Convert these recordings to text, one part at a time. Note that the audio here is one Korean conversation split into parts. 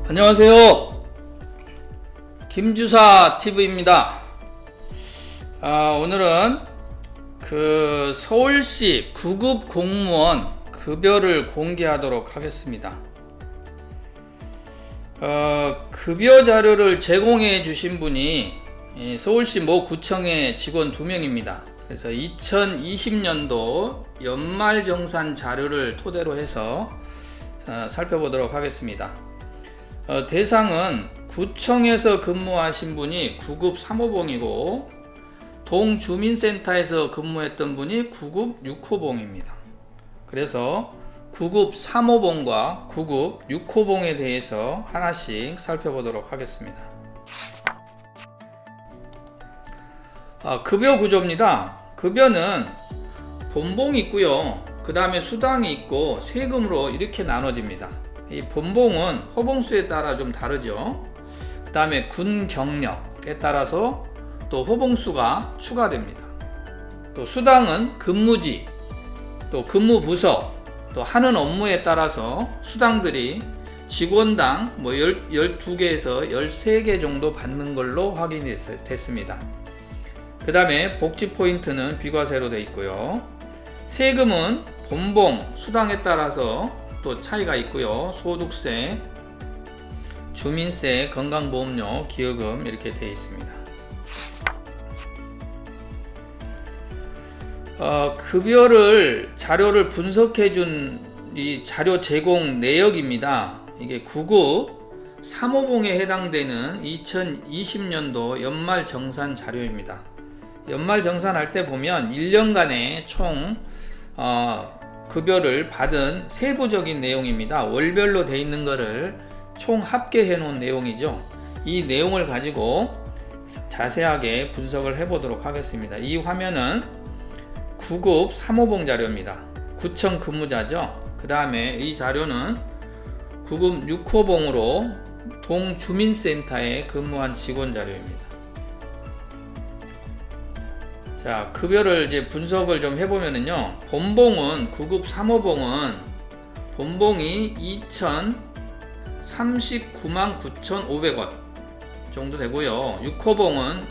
안녕하세요. 김주사 TV입니다. 오늘은 서울시 9급 공무원 급여를 공개하도록 하겠습니다. 급여 자료를 제공해 주신 분이 서울시 모 구청의 직원 2명입니다. 그래서 2020년도 연말정산 자료를 토대로 해서 살펴보도록 하겠습니다. 대상은 구청에서 근무하신 분이 9급 3호봉이고 동주민센터에서 근무했던 분이 9급 6호봉입니다. 그래서 9급 3호봉과 9급 6호봉에 대해서 하나씩 살펴보도록 하겠습니다. 급여 구조입니다. 급여는 본봉이 있고요. 그 다음에 수당이 있고 세금으로 이렇게 나눠집니다. 이 본봉은 호봉수에 따라 좀 다르죠. 그 다음에 군 경력에 따라서 또 호봉수가 추가됩니다. 또 수당은 근무지, 또 근무 부서, 또 하는 업무에 따라서 수당들이 직원당 12개에서 13개 정도 받는 걸로 확인이 됐습니다. 그 다음에 복지 포인트는 비과세로 되어 있고요. 세금은 본봉, 수당에 따라서 또 차이가 있고요. 소득세, 주민세, 건강보험료, 기여금 이렇게 되어 있습니다. 급여를 자료를 분석해 준 이 자료 제공 내역입니다. 이게 9급 3호봉에 해당되는 2020년도 연말정산 자료입니다. 연말정산할 때 보면 1년간의 총 급여를 받은 세부적인 내용입니다. 월별로 되어 있는 것을 총 합계해 놓은 내용이죠. 이 내용을 가지고 자세하게 분석을 해 보도록 하겠습니다. 이 화면은 9급 3호봉 자료입니다. 구청 근무자죠. 그 다음에 이 자료는 9급 6호봉으로 동주민센터에 근무한 직원 자료입니다. 자, 급여를 이제 분석을 좀 해보면은요, 본봉은 9급 3호봉은 본봉이 2,039만 9,500원 정도 되고요. 6호봉은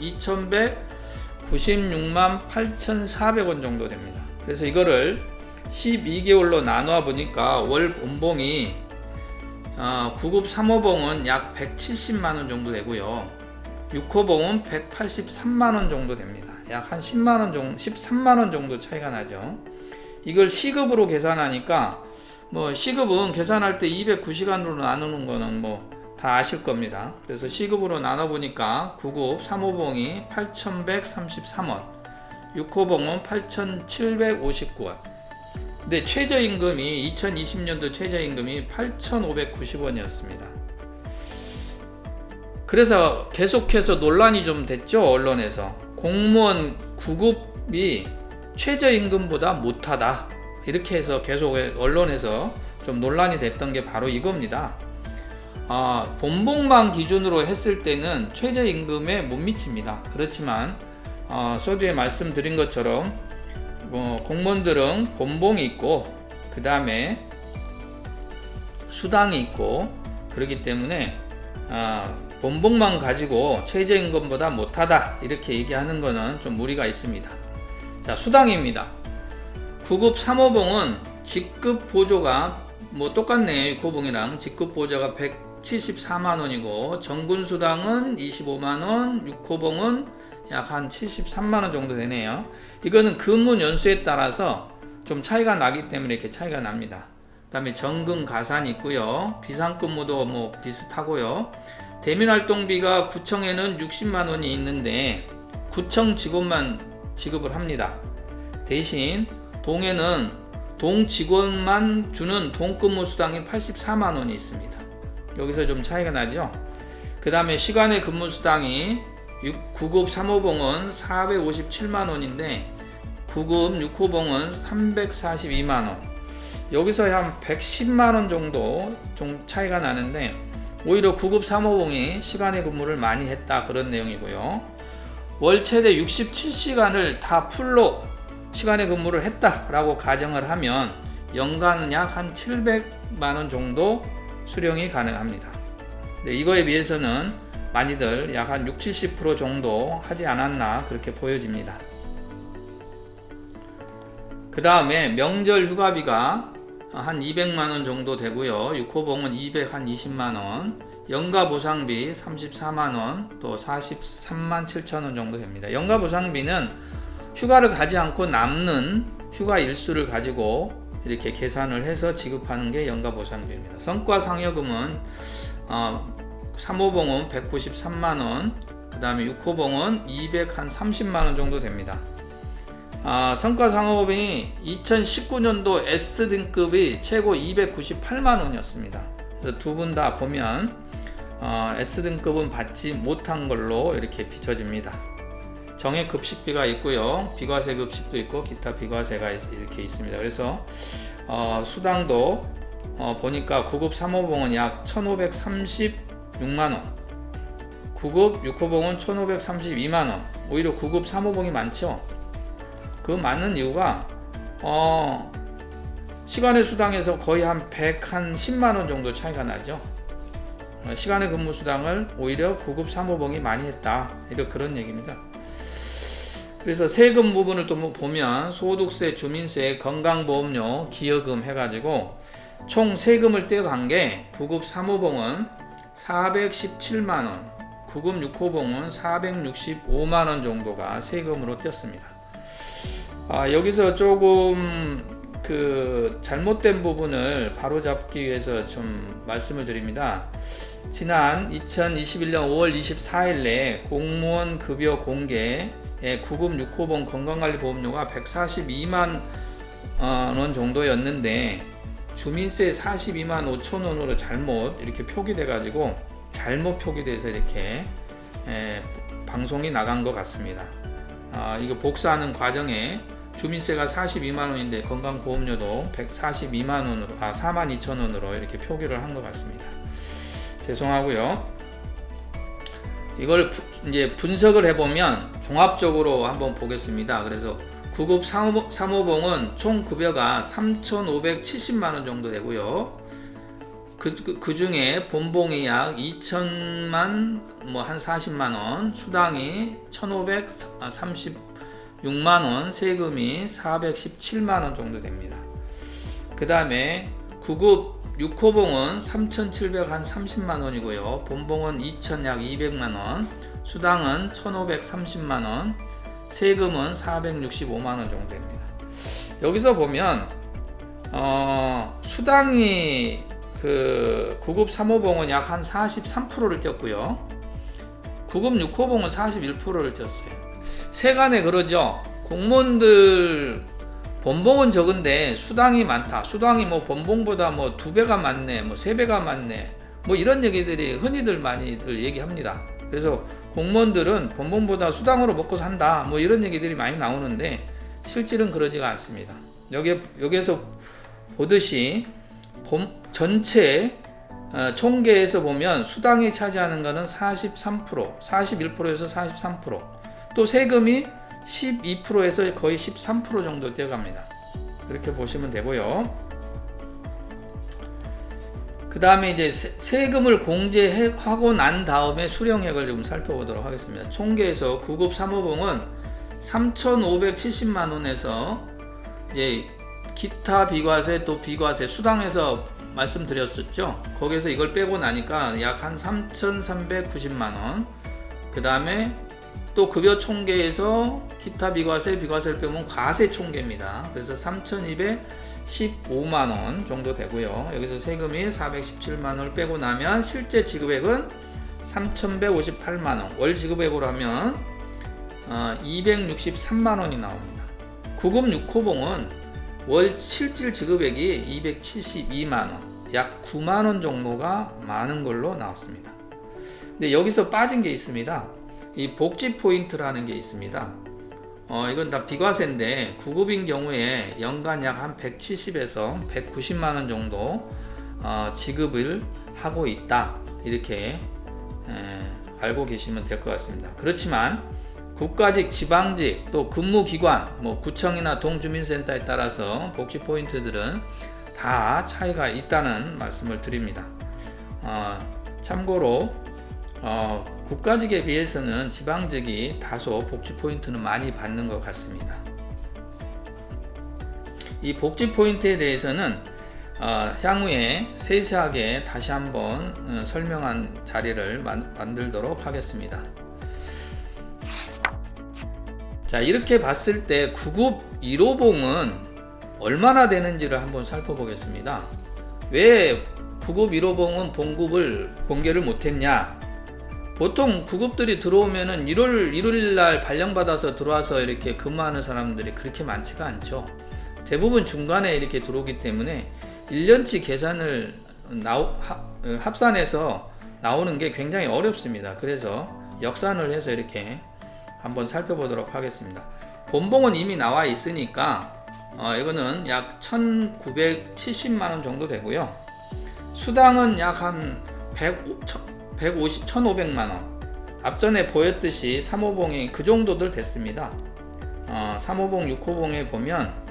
2,196만 8,400원 정도 됩니다. 그래서 이거를 12개월로 나누어 보니까 월 본봉이 9급 3호봉은 약 170만원 정도 되고요. 6호봉은 183만원 정도 됩니다. 약 한 10만원 정도, 13만원 정도 차이가 나죠. 이걸 시급으로 계산하니까 시급은 계산할 때 209시간으로 나누는 거는 다 아실 겁니다. 그래서 시급으로 나눠보니까 9급 3호봉이 8,133원, 6호봉은 8,759원. 근데 최저임금이 2020년도 최저임금이 8,590원이었습니다. 그래서 계속해서 논란이 좀 됐죠. 언론에서 공무원 9급이 최저임금보다 못하다 이렇게 해서 계속 언론에서 좀 논란이 됐던 게 바로 이겁니다. 본봉만 기준으로 했을 때는 최저임금에 못 미칩니다. 그렇지만 서두에 말씀드린 것처럼 공무원들은 본봉이 있고 그 다음에 수당이 있고 그렇기 때문에 본봉만 가지고 최저임금보다 못하다 이렇게 얘기하는 거는 좀 무리가 있습니다. 자, 수당입니다. 9급 3호봉은 직급 보조가 똑같네요. 6호봉이랑 직급 보조가 174만원이고 정군수당은 25만원, 6호봉은 약 한 73만원 정도 되네요. 이거는 근무 연수에 따라서 좀 차이가 나기 때문에 이렇게 차이가 납니다. 그 다음에 정근 가산이 있고요. 비상근무도 비슷하고요. 대민활동비가 구청에는 60만원이 있는데 구청 직원만 지급을 합니다. 대신 동에는 동 직원만 주는 동근무 수당이 84만원이 있습니다. 여기서 좀 차이가 나죠. 그 다음에 시간의 근무 수당이 9급 3호봉은 457만원인데 9급 6호봉은 342만원. 여기서 한 110만원 정도 좀 차이가 나는데 오히려 9급 3호봉이 시간의 근무를 많이 했다 그런 내용이고요. 월 최대 67시간을 다 풀로 시간의 근무를 했다라고 가정을 하면 연간 약 한 700만원 정도 수령이 가능합니다. 근데 이거에 비해서는 많이들 약 한 60-70% 정도 하지 않았나 그렇게 보여집니다. 그 다음에 명절 휴가비가 한 200만원 정도 되고요. 6호봉은 220만원, 연가보상비 34만원, 또 43만 7천원 정도 됩니다. 연가보상비는 휴가를 가지 않고 남는 휴가 일수를 가지고 이렇게 계산을 해서 지급하는 게 연가보상비입니다. 성과상여금은 3호봉은 193만원, 그 다음에 6호봉은 230만원 정도 됩니다. 성과상여금이 2019년도 S등급이 최고 298만원이었습니다. 그래서 두 분 다 보면 S등급은 받지 못한 걸로 이렇게 비춰집니다. 정액급식비가 있고요, 비과세 급식도 있고 기타 비과세가 이렇게 있습니다. 그래서 수당도 보니까 9급 3호봉은 약 1536만원, 9급 6호봉은 1532만원, 오히려 9급 3호봉이 많죠. 그 많은 이유가 시간의 수당에서 거의 한 110만원 정도 차이가 나죠. 시간의 근무 수당을 오히려 9급 3호봉이 많이 했다, 이런 그런 얘기입니다. 그래서 세금 부분을 또 보면 소득세, 주민세, 건강보험료, 기여금 해가지고 총 세금을 떼어간 게 9급 3호봉은 417만원, 9급 6호봉은 465만원 정도가 세금으로 떼었습니다. 여기서 조금 잘못된 부분을 바로잡기 위해서 좀 말씀을 드립니다. 지난 2021년 5월 24일에 공무원 급여 공개에 9급 6호봉 건강관리보험료가 142만 원 정도였는데 주민세 42만 5천 원으로 잘못 이렇게 표기돼 가지고 잘못 표기돼서 이렇게 방송이 나간 것 같습니다. 이거 복사하는 과정에 주민세가 42만 원인데 건강보험료도 142만 원으로 4만 2천 원으로 이렇게 표기를 한 것 같습니다. 죄송하고요. 이걸 이제 분석을 해보면 종합적으로 한번 보겠습니다. 그래서 9급 3호봉은 총 급여가 3,570만 원 정도 되고요. 그 중에 본봉이 약 2천만 한 40만 원, 수당이 1,536만 원, 세금이 417만 원 정도 됩니다. 그 다음에 9급 6호봉은 3,730만 원이고요. 본봉은 2,000 약 200만 원, 수당은 1,530만 원, 세금은 465만 원 정도 됩니다. 여기서 보면 수당이 9급 3호봉은 약 한 43%를 떼었고요. 9급 6호봉은 41%를 떼었어요. 세간에 그러죠. 공무원들 본봉은 적은데 수당이 많다. 수당이 본봉보다 2배가 많네, 3배가 많네. 이런 얘기들이 흔히들 많이들 얘기합니다. 그래서 공무원들은 본봉보다 수당으로 먹고 산다. 이런 얘기들이 많이 나오는데 실질은 그러지가 않습니다. 여기에서 보듯이 전체 총계에서 보면 수당이 차지하는 것은 43%, 41%에서 43%, 또 세금이 12%에서 거의 13% 정도 뛰어갑니다. 그렇게 보시면 되고요. 그 다음에 이제 세금을 공제하고 난 다음에 수령액을 좀 살펴보도록 하겠습니다. 총계에서 9급 3호봉은 3,570만 원에서 이제 기타 비과세 또 비과세 수당에서 말씀드렸었죠. 거기서 이걸 빼고 나니까 약 한 3,390만 원. 그 다음에 또 급여 총계에서 기타 비과세를 빼면 과세 총계입니다. 그래서 3,215만 원 정도 되고요. 여기서 세금이 417만 원을 빼고 나면 실제 지급액은 3,158만 원. 월 지급액으로 하면 263만 원이 나옵니다. 9급 6호봉은 월 실질 지급액이 272만 원. 약 9만 원 정도가 많은 걸로 나왔습니다. 근데 여기서 빠진 게 있습니다. 이 복지 포인트라는 게 있습니다. 이건 다 비과세인데 9급인 경우에 연간 약 한 170에서 190만 원 정도 지급을 하고 있다. 이렇게 알고 계시면 될 것 같습니다. 그렇지만 국가직, 지방직, 또 근무기관, 구청이나 동주민센터에 따라서 복지 포인트들은 다 차이가 있다는 말씀을 드립니다. 참고로 국가직에 비해서는 지방직이 다소 복지 포인트는 많이 받는 것 같습니다. 이 복지 포인트에 대해서는 향후에 세세하게 다시 한번 설명한 자리를 만들도록 하겠습니다. 자, 이렇게 봤을 때 9급 1호봉은 얼마나 되는지를 한번 살펴보겠습니다. 왜 9급 1호봉은 본계를 못했냐? 보통 9급들이 들어오면은 1월 날 발령받아서 들어와서 이렇게 근무하는 사람들이 그렇게 많지가 않죠. 대부분 중간에 이렇게 들어오기 때문에 1년치 계산을 합산해서 나오는 게 굉장히 어렵습니다. 그래서 역산을 해서 이렇게 한번 살펴보도록 하겠습니다. 본봉은 이미 나와 있으니까 이거는 약 1970만원 정도 되고요. 수당은 약 한 1500만원. 앞전에 보였듯이 3호봉이 그 정도들 됐습니다. 3호봉, 6호봉에 보면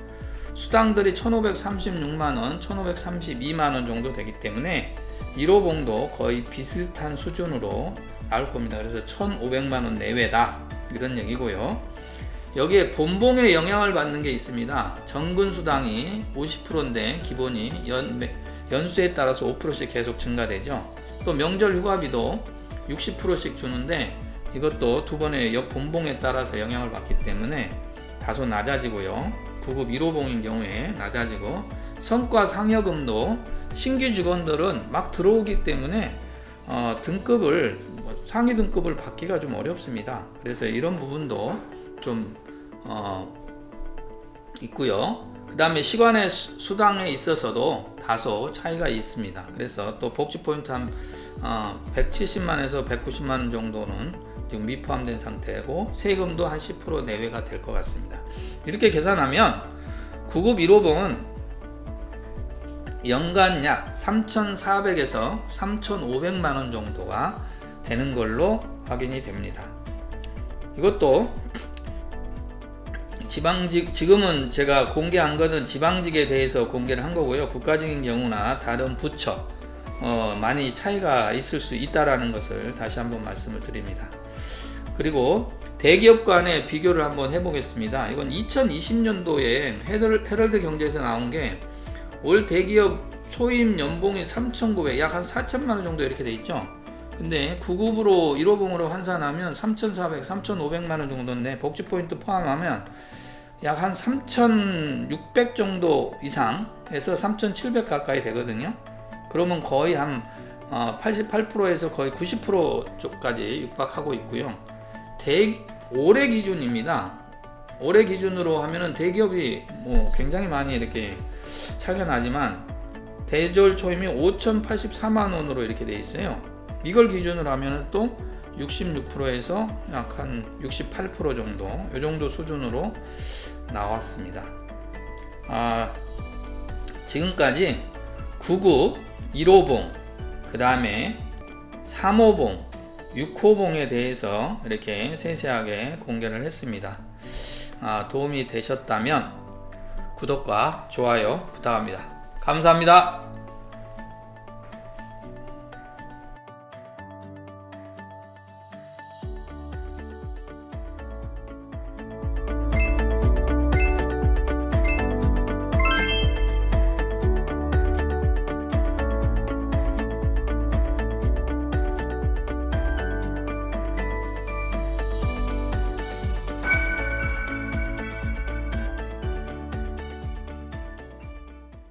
수당들이 1536만원, 1532만원 정도 되기 때문에 1호봉도 거의 비슷한 수준으로 나올 겁니다. 그래서 1500만원 내외다, 이런 얘기고요. 여기에 본봉에 영향을 받는 게 있습니다. 정근 수당이 50%인데 기본이 연수에 따라서 5%씩 계속 증가되죠. 또 명절 휴가비도 60%씩 주는데 이것도 두 번의 본봉에 따라서 영향을 받기 때문에 다소 낮아지고요. 9급 1호봉인 경우에 낮아지고, 성과 상여금도 신규 직원들은 막 들어오기 때문에 등급을 상위 등급을 받기가 좀 어렵습니다. 그래서 이런 부분도 좀 있고요. 그 다음에 시간의 수당에 있어서도 다소 차이가 있습니다. 그래서 또 복지 포인트 한 170만에서 190만 정도는 지금 미포함된 상태고, 세금도 한 10% 내외가 될 것 같습니다. 이렇게 계산하면 9급 1호봉은 연간 약 3,400에서 3,500만원 정도가 되는 걸로 확인이 됩니다. 이것도 지방직, 지금은 제가 공개한 거는 지방직에 대해서 공개를 한 거고요. 국가직인 경우나 다른 부처 많이 차이가 있을 수 있다라는 것을 다시 한번 말씀을 드립니다. 그리고 대기업 간의 비교를 한번 해보겠습니다. 이건 2020년도에 헤럴드 경제에서 나온 게 올 대기업 초임 연봉이 3,900, 약 한 4천만원 정도 이렇게 돼 있죠. 근데 9급으로 1호봉으로 환산하면 3,400, 3,500만원 정도인데 복지 포인트 포함하면 약 한 3,600 정도 이상 해서 3,700 가까이 되거든요. 그러면 거의 한 88%에서 거의 90%까지 육박하고 있고요. 올해 기준입니다. 올해 기준으로 하면은 대기업이 굉장히 많이 이렇게 차이가 나지만 대졸 초임이 5,084만원으로 이렇게 돼 있어요. 이걸 기준으로 하면 또 66%에서 약 한 68% 정도, 이 정도 수준으로 나왔습니다. 지금까지 9급 1호봉, 그 다음에 3호봉, 6호봉에 대해서 이렇게 세세하게 공개를 했습니다. 도움이 되셨다면 구독과 좋아요 부탁합니다. 감사합니다.